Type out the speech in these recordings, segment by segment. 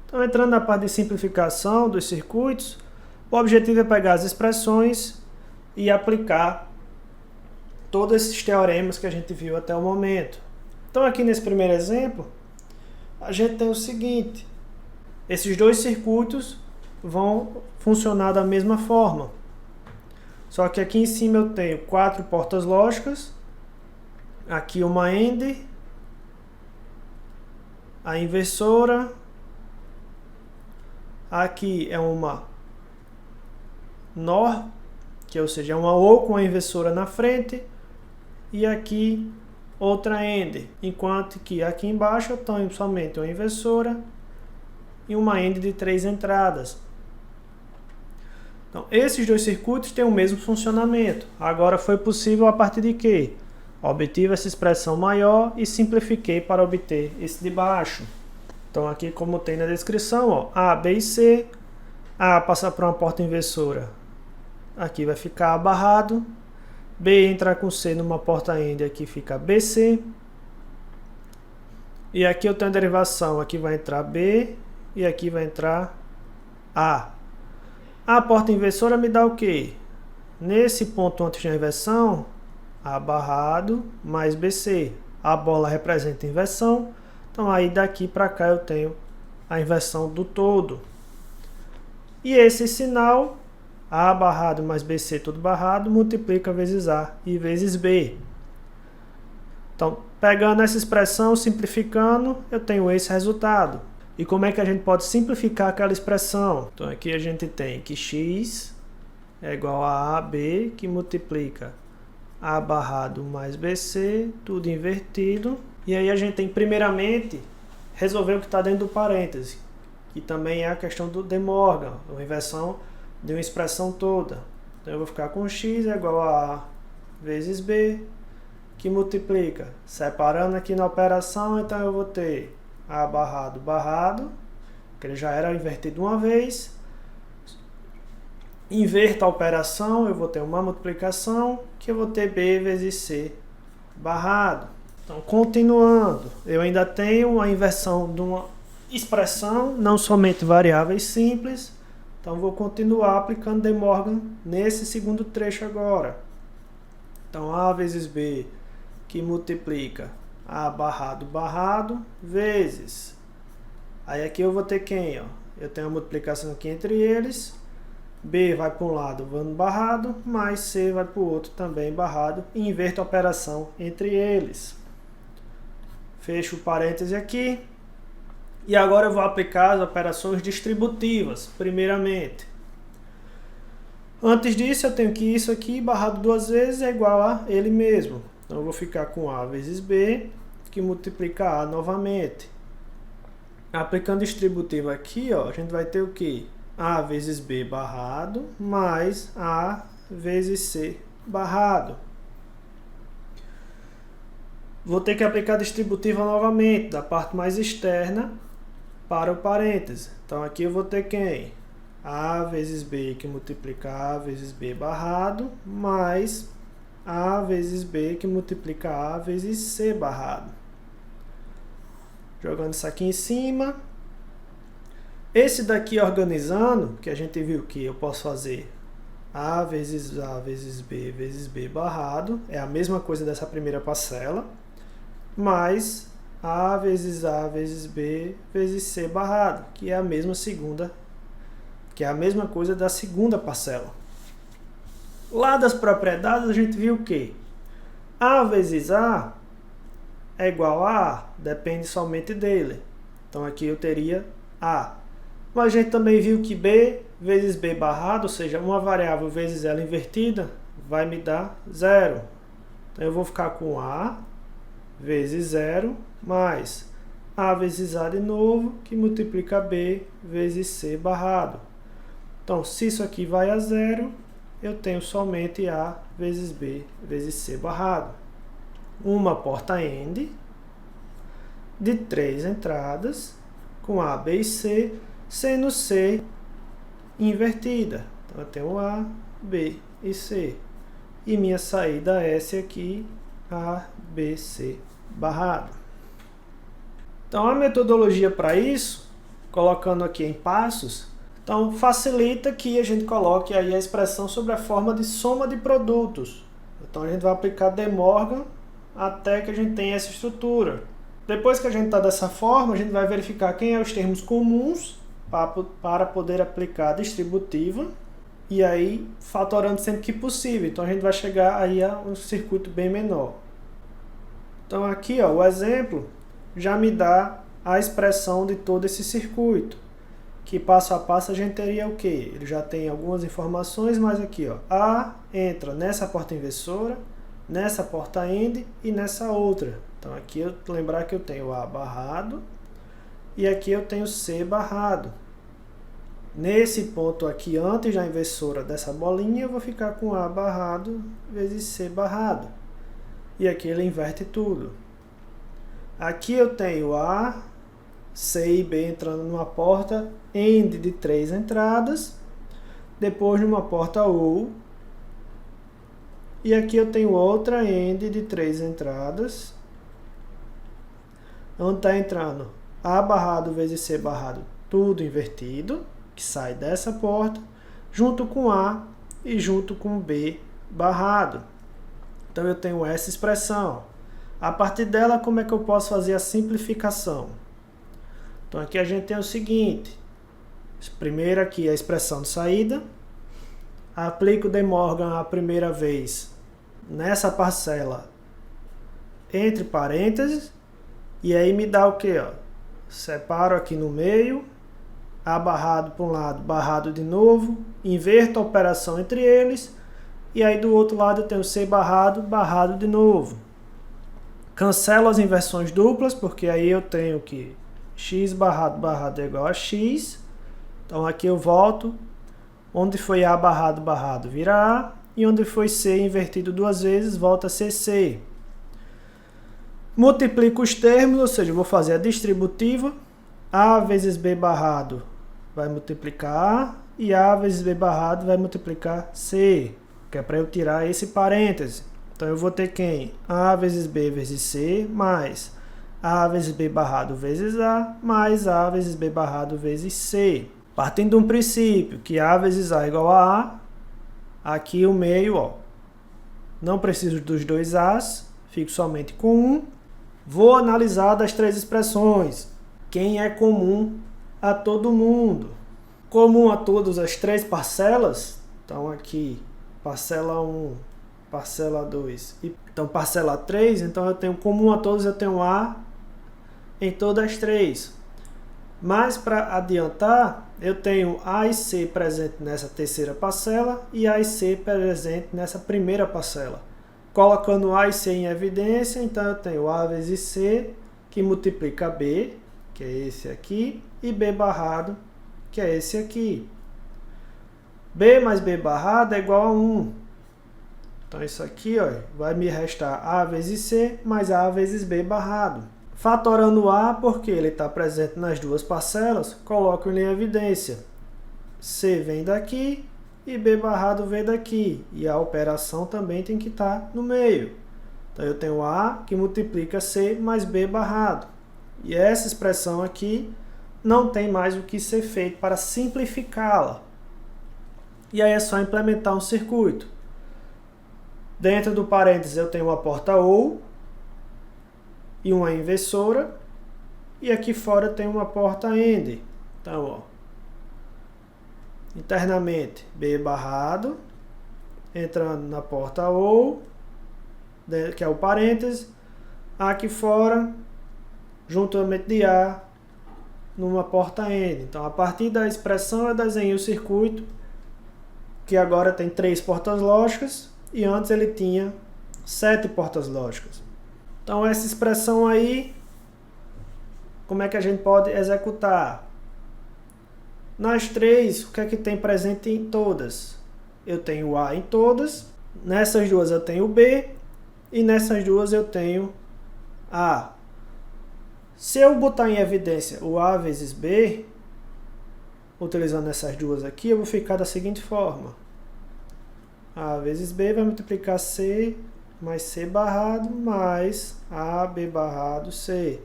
Então, entrando na parte de simplificação dos circuitos, o objetivo é pegar as expressões e aplicar todos esses teoremas que a gente viu até o momento. Então, aqui nesse primeiro exemplo, a gente tem o seguinte: esses dois circuitos vão funcionar da mesma forma. Só que aqui em cima eu tenho 4 portas lógicas, aqui uma AND, a inversora, aqui é uma NOR, que ou seja, é uma OR com a inversora na frente, e aqui outra AND, enquanto que aqui embaixo eu tenho somente uma inversora e uma AND de 3 entradas. Então, esses dois circuitos têm o mesmo funcionamento. Agora foi possível a partir de quê? Obtive essa expressão maior e simplifiquei para obter esse de baixo. Então aqui, como tem na descrição, ó, A, B e C. A passa para uma porta inversora. Aqui vai ficar A barrado. B entra com C numa porta AND, aqui fica BC. E aqui eu tenho a derivação, aqui vai entrar B e aqui vai entrar A. A porta inversora me dá o quê? Nesse ponto antes da inversão, A barrado mais BC. A bola representa inversão, então aí daqui para cá eu tenho a inversão do todo. E esse sinal, A barrado mais BC tudo barrado, multiplica vezes A e vezes B. Então, pegando essa expressão, simplificando, eu tenho esse resultado. E como é que a gente pode simplificar aquela expressão? Então aqui a gente tem que x é igual a AB, que multiplica A barrado mais BC, tudo invertido. E aí a gente tem, primeiramente, resolver o que está dentro do parêntese, que também é a questão do De Morgan, a inversão de uma expressão toda. Então eu vou ficar com x é igual a A vezes B, que multiplica. Separando aqui na operação, então eu vou ter A barrado, barrado, que ele já era invertido uma vez. Inverto a operação, eu vou ter uma multiplicação, que eu vou ter B vezes C barrado. Então, continuando, eu ainda tenho a inversão de uma expressão, não somente variáveis simples. Então, vou continuar aplicando De Morgan nesse segundo trecho agora. Então, A vezes B, que multiplica A barrado, barrado, vezes. Aí aqui eu vou ter quem? Ó? Eu tenho a multiplicação aqui entre eles. B vai para um lado, vando barrado, mais C vai para o outro também barrado. E inverto a operação entre eles. Fecho o parêntese aqui. E agora eu vou aplicar as operações distributivas, primeiramente. Antes disso, eu tenho que isso aqui, barrado duas vezes, é igual a ele mesmo. Então, eu vou ficar com A vezes B, que multiplica A novamente. Aplicando distributivo aqui, ó, a gente vai ter o quê? A vezes B barrado, mais A vezes C barrado. Vou ter que aplicar distributiva novamente, da parte mais externa para o parêntese. Então, aqui eu vou ter quem? A vezes B, que multiplica A vezes B barrado, mais A vezes B, que multiplica A vezes C barrado. Jogando isso aqui em cima. Esse daqui organizando, que a gente viu que eu posso fazer A vezes B vezes B barrado, é a mesma coisa dessa primeira parcela, mais A vezes B vezes C barrado, que é a mesma coisa da segunda parcela. Lá das propriedades a gente viu que A vezes A é igual a A, depende somente dele. Então aqui eu teria A. Mas a gente também viu que B vezes B barrado, ou seja, uma variável vezes ela invertida, vai me dar zero. Então eu vou ficar com A vezes zero, mais A vezes A de novo, que multiplica B vezes C barrado. Então, se isso aqui vai a zero, eu tenho somente A vezes B vezes C barrado. Uma porta AND de 3 entradas, com A, B e C, sendo C invertida. Então, eu tenho A, B e C. E minha saída S aqui, A, B, C barrado. Então, a metodologia para isso colocando aqui em passos, então facilita que a gente coloque aí a expressão sobre a forma de soma de produtos. Então a gente vai aplicar De Morgan até que a gente tenha essa estrutura. Depois que a gente está dessa forma, a gente vai verificar quem é os termos comuns para poder aplicar a distributiva e aí fatorando sempre que possível. Então a gente vai chegar aí a um circuito bem menor. Então aqui, ó, o exemplo já me dá a expressão de todo esse circuito, que passo a passo a gente teria o quê? Ele já tem algumas informações, mas aqui, ó, A entra nessa porta inversora, nessa porta AND e nessa outra. Então aqui eu lembrar que eu tenho A barrado e aqui eu tenho C barrado. Nesse ponto aqui, antes da inversora dessa bolinha, eu vou ficar com A barrado vezes C barrado. E aqui ele inverte tudo. Aqui eu tenho A, C e B entrando numa porta AND de 3 entradas, depois numa porta OR, e aqui eu tenho outra AND de 3 entradas, onde está entrando A barrado vezes C barrado, tudo invertido, que sai dessa porta, junto com A e junto com B barrado. Então eu tenho essa expressão. A partir dela, como é que eu posso fazer a simplificação? Então aqui a gente tem o seguinte. Primeiro aqui a expressão de saída. Aplico o De Morgan a primeira vez nessa parcela entre parênteses. E aí me dá o que? Separo aqui no meio. A barrado para um lado, barrado de novo. Inverto a operação entre eles. E aí do outro lado eu tenho C barrado, barrado de novo. Cancelo as inversões duplas, porque aí eu tenho que x barrado barrado é igual a x. Então aqui eu volto. Onde foi A barrado barrado vira A. E onde foi C invertido duas vezes, volta a ser C. Multiplico os termos, ou seja, eu vou fazer a distributiva. A vezes B barrado vai multiplicar A. E A vezes B barrado vai multiplicar C. Que é para eu tirar esse parêntese. Então eu vou ter quem? A vezes B vezes C, mais A vezes B barrado vezes A, mais A vezes B barrado vezes C. Partindo de um princípio que A vezes A é igual a A, aqui o meio, ó, não preciso dos dois A's, fico somente com um. Vou analisar das três expressões. Quem é comum a todo mundo? Comum a todas as três parcelas, então aqui parcela 1, parcela 2, então parcela 3, então eu tenho comum a todos, eu tenho A em todas as três. Mas para adiantar, eu tenho A e C presente nessa terceira parcela e A e C presente nessa primeira parcela. Colocando A e C em evidência, então eu tenho A vezes C, que multiplica B, que é esse aqui, e B barrado, que é esse aqui. B mais B barrado é igual a 1. Então isso aqui, ó, vai me restar A vezes C mais A vezes B barrado. Fatorando A, porque ele está presente nas duas parcelas, coloco ele em evidência. C vem daqui e B barrado vem daqui. E a operação também tem que estar no meio. Então eu tenho A que multiplica C mais B barrado. E essa expressão aqui não tem mais o que ser feito para simplificá-la. E aí é só implementar um circuito. Dentro do parênteses eu tenho uma porta OR e uma inversora. E aqui fora eu tenho uma porta AND. Então, ó, internamente B barrado, entrando na porta OR, que é o parênteses. Aqui fora, juntamente de A, numa porta AND. Então, a partir da expressão eu desenhei o circuito, que agora tem 3 portas lógicas, e antes ele tinha 7 portas lógicas. Então essa expressão aí, como é que a gente pode executar? Nas 3, o que é que tem presente em todas? Eu tenho A em todas, nessas duas eu tenho B, e nessas duas eu tenho A. Se eu botar em evidência o A vezes B, utilizando essas duas aqui, eu vou ficar da seguinte forma. A vezes B vai multiplicar C mais C barrado mais A, B barrado, C.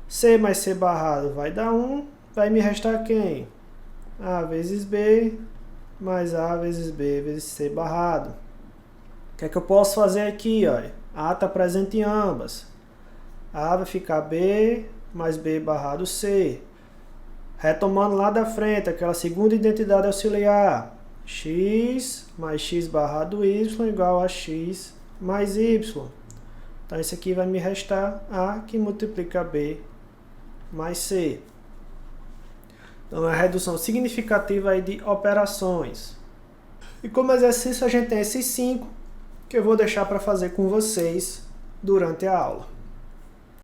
C mais C barrado vai dar 1. vai me restar quem? A vezes B mais A vezes B vezes C barrado. O que é que eu posso fazer aqui? Ó? A está presente em ambas. A vai ficar B mais B barrado C. Retomando lá da frente, aquela segunda identidade auxiliar. X mais X barrado Y igual a X mais Y. Então, isso aqui vai me restar A que multiplica B mais C. Então, é a redução significativa aí de operações. E como exercício, a gente tem esses 5 que eu vou deixar para fazer com vocês durante a aula.